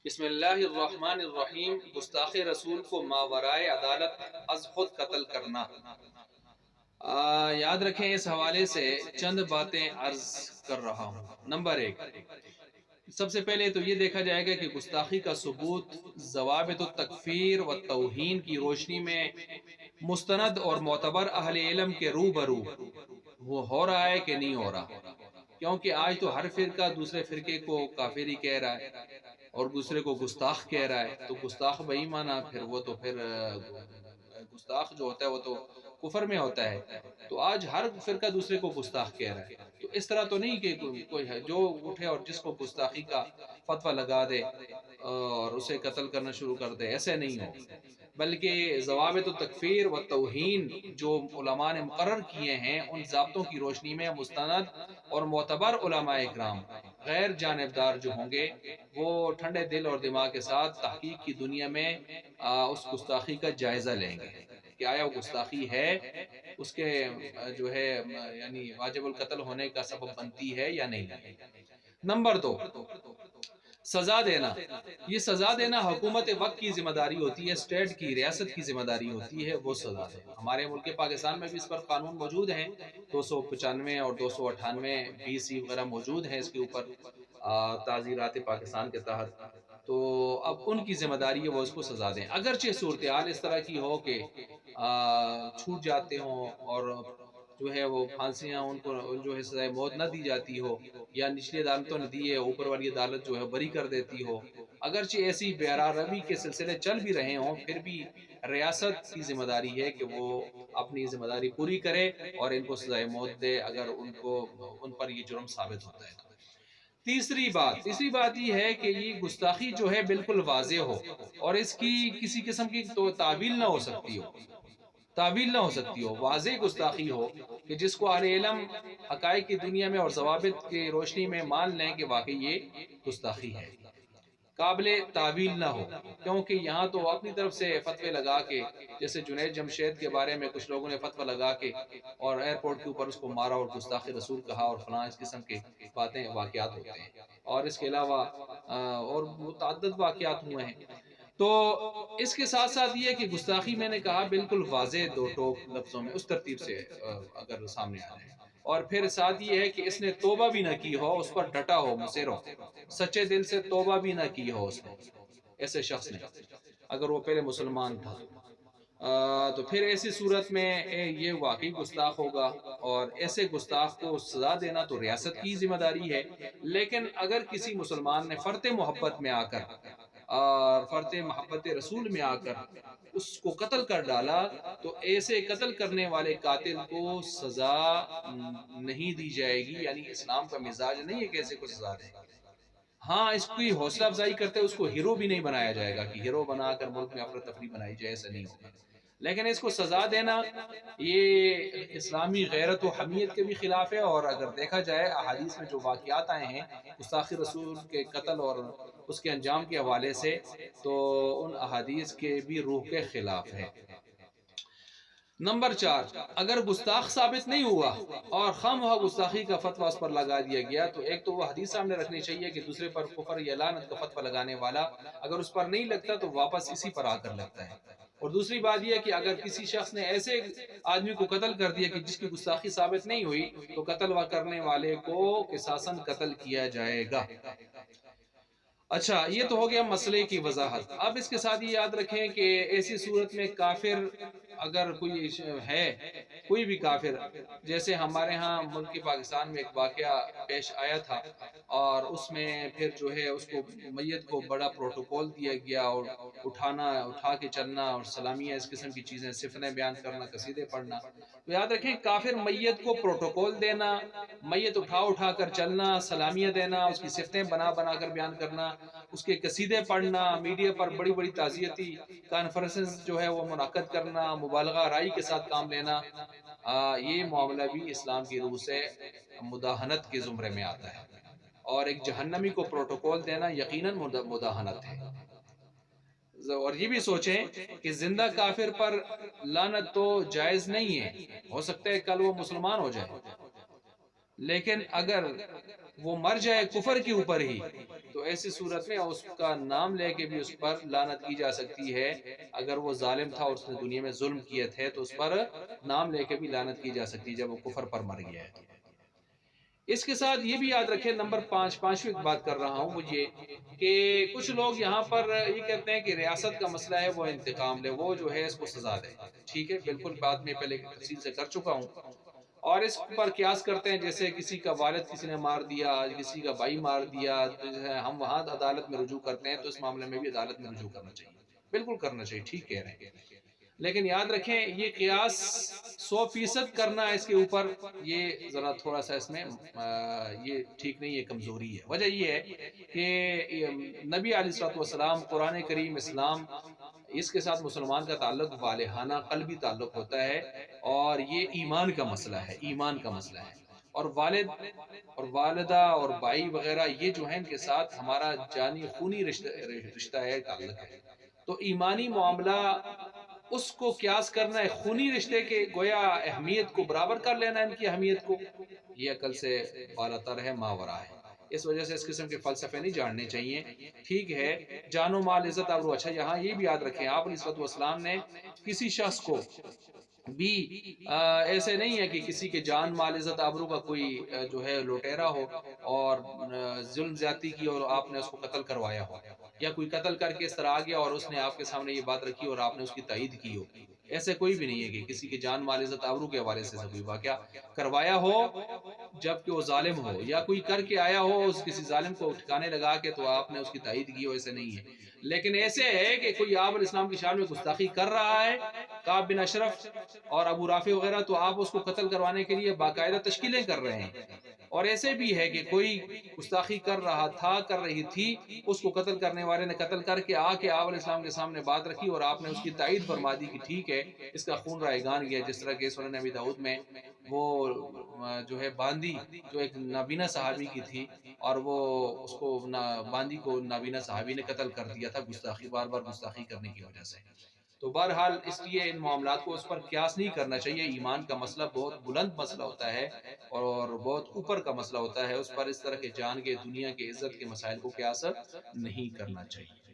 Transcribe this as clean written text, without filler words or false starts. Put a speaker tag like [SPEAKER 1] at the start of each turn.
[SPEAKER 1] بسم اللہ الرحمن الرحیم۔ گستاخ رسول کو ماورائے عدالت از خود قتل کرنا۔ یاد رکھیں اس حوالے سے چند باتیں عرض کر رہا ہوں۔ نمبر 1، سب سے پہلے تو یہ دیکھا جائے گا کہ گستاخی کا ثبوت ضوابط التکفیر و توہین کی روشنی میں مستند اور معتبر اہل علم کے روبرو وہ ہو رہا ہے کہ نہیں ہو رہا، کیونکہ آج تو ہر فرقہ دوسرے فرقے کو کافری کہہ رہا ہے اور دوسرے کو گستاخ کہہ رہا ہے۔ تو گستاخ بھائی مانا پھر وہ تو پھر گستاخ جو ہوتا ہے وہ تو کفر میں ہوتا ہے۔ تو آج ہر فرقہ دوسرے کو گستاخ کہہ رہا ہے۔ تو اس طرح تو نہیں کہ کوئی ہے جو اٹھے اور جس کو گستاخی کا فتویٰ لگا دے اور اسے قتل کرنا شروع کر دے، ایسے نہیں ہو، بلکہ ضوابط التکفیر و توہین جو علماء نے مقرر کیے ہیں ان ضابطوں کی روشنی میں مستند اور معتبر علماء اکرام غیر جانبدار جو ہوں گے وہ ٹھنڈے دل اور دماغ کے ساتھ تحقیق کی دنیا میں اس گستاخی کا جائزہ لیں گے کہ آیا وہ گستاخی ہے، اس کے جو ہے یعنی واجب القتل ہونے کا سبب بنتی ہے یا نہیں۔ نمبر 2، سزا دینا۔ یہ سزا دینا حکومت وقت کی ذمہ داری ہوتی ہے، اسٹیٹ کی، ریاست کی ذمہ داری ہوتی ہے وہ سزا دے۔ ہمارے ملک پاکستان میں بھی اس پر قانون موجود ہیں، 295 اور 298 BC وغیرہ موجود ہیں اس کے اوپر تعزیرات پاکستان کے تحت۔ تو اب ان کی ذمہ داری ہے وہ اس کو سزا دیں، اگرچہ صورتحال اس طرح کی ہو کہ چھوٹ جاتے ہوں اور جو ہے وہ پھانسیاں ان کو جو ہے سزائے موت نہ دی جاتی ہو، یا نچلی عدالتوں نے دی ہے اوپر والی عدالت جو ہے بری کر دیتی ہو، اگرچہ ایسی بیرا روی کے سلسلے چل بھی رہے ہوں، پھر بھی ریاست کی ذمہ داری ہے کہ وہ اپنی ذمہ داری پوری کرے اور ان کو سزائے موت دے اگر ان پر یہ جرم ثابت ہوتا ہے۔ تیسری بات یہ ہے کہ یہ گستاخی جو ہے بالکل واضح ہو اور اس کی کسی قسم کی تو تعویل نہ ہو سکتی ہو، واضح گستاخی ہو کہ جس کو اہل علم حقائق کی دنیا میں اور ضوابط کی روشنی میں مان لیں کہ واقعی یہ گستاخی ہے، قابل تعویل نہ ہو۔ کیونکہ یہاں تو اپنی طرف سے فتوے لگا کے، جیسے جنید جمشید کے بارے میں کچھ لوگوں نے فتویٰ لگا کے اور ایئرپورٹ کے اوپر اس کو مارا اور گستاخ رسول کہا اور فلاں اس قسم کے باتیں واقعات ہوتے ہیں، اور اس کے علاوہ اور متعدد واقعات ہوئے ہیں۔ تو اس کے ساتھ ساتھ یہ کہ گستاخی میں نے کہا بالکل واضح دو ٹوک لفظوں میں اس ترتیب سے اگر سامنے آ جائے، اور پھر ساتھ یہ ہے کہ اس نے توبہ بھی نہ کی ہو، اس پر ڈٹا ہو، مصر ہو، سچے دل سے توبہ بھی نہ کی ہو اس نے، ایسے شخص نے، اگر وہ پہلے مسلمان تھا تو پھر ایسی صورت میں یہ واقعی گستاخ ہوگا، اور ایسے گستاخ کو سزا دینا تو ریاست کی ذمہ داری ہے۔ لیکن اگر کسی مسلمان نے فرط محبت میں آ کر اور فرط محبت رسول میں آ کر اس کو قتل کر ڈالا تو ایسے قتل کرنے والے قاتل کو سزا نہیں دی جائے گی، یعنی اسلام کا مزاج نہیں ہے کہ ایسے کو سزا دیں۔ ہاں اس کی حوصلہ افزائی کرتے اس کو ہیرو بھی نہیں بنایا جائے گا کہ ہیرو بنا کر ملک میں افراتفری بنائی جائے، ایسا نہیں ہوگا۔ لیکن اس کو سزا دینا یہ اسلامی غیرت و حمیت کے بھی خلاف ہے، اور اگر دیکھا جائے احادیث میں جو واقعات آئے ہیں گستاخ رسول کے قتل اور اس کے انجام کے حوالے سے، تو ان احادیث کے بھی روح کے خلاف ہے۔ نمبر 4، اگر گستاخ ثابت نہیں ہوا اور خواہ گستاخی کا فتویٰ اس پر لگا دیا گیا تو ایک تو وہ حدیث سامنے رکھنی چاہیے کہ دوسرے پر کفر یا لعنت کا فتویٰ لگانے والا اگر اس پر نہیں لگتا تو واپس اسی پر آ کر لگتا ہے، اور دوسری بات یہ کہ اگر کسی شخص نے ایسے آدمی کو قتل کر دیا کہ جس کی گستاخی ثابت نہیں ہوئی تو قتل کرنے والے کو قصاصاً قتل کیا جائے گا۔ اچھا، یہ تو ہو گیا مسئلے کی وضاحت۔ اب اس کے ساتھ یہ یاد رکھیں کہ ایسی صورت میں کافر اگر کوئی ہے، کوئی بھی کافر، جیسے ہمارے ہاں ملک پاکستان میں ایک واقعہ پیش آیا تھا اور اس میں پھر جو ہے اس کو میت کو بڑا پروٹوکول دیا گیا اور اٹھا کے چلنا اور سلامیہ اس قسم کی چیزیں، صفتیں بیان کرنا، قصیدے پڑھنا۔ تو یاد رکھیں کافر میت کو پروٹوکول دینا، میت اٹھا کر چلنا، سلامیہ دینا، اس کی صفتیں بنا کر بیان کرنا، اس کے قصیدے پڑھنا، میڈیا پر بڑی بڑی تعزیتی کانفرنسز جو ہے وہ منعقد کرنا، مبالغہ رائی کے ساتھ کام لینا، یہ معاملہ بھی اسلام کی روح سے مداہنت کے زمرے میں آتا ہے، اور ایک جہنمی کو پروٹوکول دینا یقیناً مداہنت ہے۔ اور یہ بھی سوچیں کہ زندہ کافر پر لعنت تو جائز نہیں ہے، ہو سکتا ہے کل وہ مسلمان ہو جائے، لیکن اگر وہ مر جائے کفر کے اوپر ہی تو ایسی صورت میں اس کا نام لے کے بھی اس پر لعنت کی جا سکتی ہے۔ اگر وہ ظالم تھا اور اس نے دنیا میں ظلم کیے تھے تو اس پر نام لے کے بھی لعنت کی جا سکتی ہے جب وہ کفر پر مر گیا ہے۔ اس کے ساتھ یہ بھی یاد رکھیں، نمبر 5 پانچویں بات کر رہا ہوں وہ یہ کہ کچھ لوگ یہاں پر یہ کہتے ہیں کہ ریاست کا مسئلہ ہے وہ انتقام لے، وہ جو ہے اس کو سزا دے۔ ٹھیک ہے، بالکل بات میں پہلے تفصیل سے کر چکا ہوں، اور اس پر قیاس کرتے ہیں جیسے کسی کا والد کسی نے مار دیا، کسی کا بھائی مار دیا، تو ہم وہاں عدالت میں رجوع کرتے ہیں، تو اس معاملے میں بھی عدالت میں رجوع کرنا چاہیے، بالکل کرنا چاہیے، ٹھیک کہہ رہے ہیں۔ لیکن یاد رکھیں یہ قیاس 100% کرنا اس کے اوپر، یہ ذرا تھوڑا سا اس میں یہ ٹھیک نہیں ہے، کمزوری ہے۔ وجہ یہ ہے کہ نبی علیہ السلام، قرآن کریم، اسلام، اس کے ساتھ مسلمان کا تعلق والہانہ قلبی تعلق ہوتا ہے، اور یہ ایمان کا مسئلہ ہے، ایمان کا مسئلہ ہے۔ اور والد اور والدہ اور بھائی وغیرہ یہ جو ہیں ان کے ساتھ ہمارا جانی خونی رشتہ ہے، تعلق ہے۔ تو ایمانی معاملہ اس کو قیاس کرنا ہے خونی رشتے کے، گویا اہمیت کو برابر کر لینا ان کی اہمیت کو، یہ عقل سے بالاتر ہے، ماورا ہے۔ اس وجہ سے اس قسم کے فلسفے نہیں جاننے چاہیے۔ ٹھیک ہے، جان و مال، عزت آبرو، اچھا یہاں یہ بھی یاد رکھیں آپ علیہ السلام نے کسی شخص کو بھی ایسے نہیں ہے کہ کسی کے جان مال عزت آبرو کا کوئی جو ہے لوٹیرا ہو اور ظلم زیادتی کی اور آپ نے اس کو قتل کروایا ہو، یا کوئی قتل کر کے اس طرح آ گیا اور اس نے آپ کے سامنے یہ بات رکھی اور آپ نے اس کی تائید کی ہو۔ ایسے کوئی بھی نہیں ہے کہ کسی کے جان مال عزت آبرو کے حوالے سے کوئی واقعہ کروایا ہو جبکہ وہ ظالم ہو، یا کوئی کر کے آیا ہو اس کسی ظالم کو ٹھکانے لگا کے تو آپ نے اس کی تائید کی ہو، ایسے نہیں ہے۔ لیکن ایسے ہے کہ کوئی آپ علیہ السلام کی شان میں گستاخی کر رہا ہے، کعب بن اشرف اور ابو رافع وغیرہ، تو آپ اس کو قتل کروانے کے لیے باقاعدہ تشکیلیں کر رہے ہیں۔ اور ایسے بھی ہے کہ کوئی گستاخی کر رہا تھا، کر رہی تھی، اس کو قتل کرنے والے نے قتل کر کے آ کے آپ علیہ السلام کے سامنے بات رکھی اور آپ نے اس کی تائید فرما دی کہ ٹھیک ہے اس کا خون رائگان گیا، جس طرح کہ سنن نبی داؤد میں وہ جو ہے باندی جو ایک نابینا صحابی کی تھی، اور وہ اس کو باندی کو نابینا صحابی نے قتل کر دیا تھا، گستاخی، بار بار گستاخی کرنے کی وجہ سے۔ تو بہرحال اس لیے ان معاملات کو اس پر قیاس نہیں کرنا چاہیے۔ ایمان کا مسئلہ بہت بلند مسئلہ ہوتا ہے اور بہت اوپر کا مسئلہ ہوتا ہے، اس پر اس طرح کے جان کے، دنیا کے، عزت کے مسائل کو قیاس نہیں کرنا چاہیے۔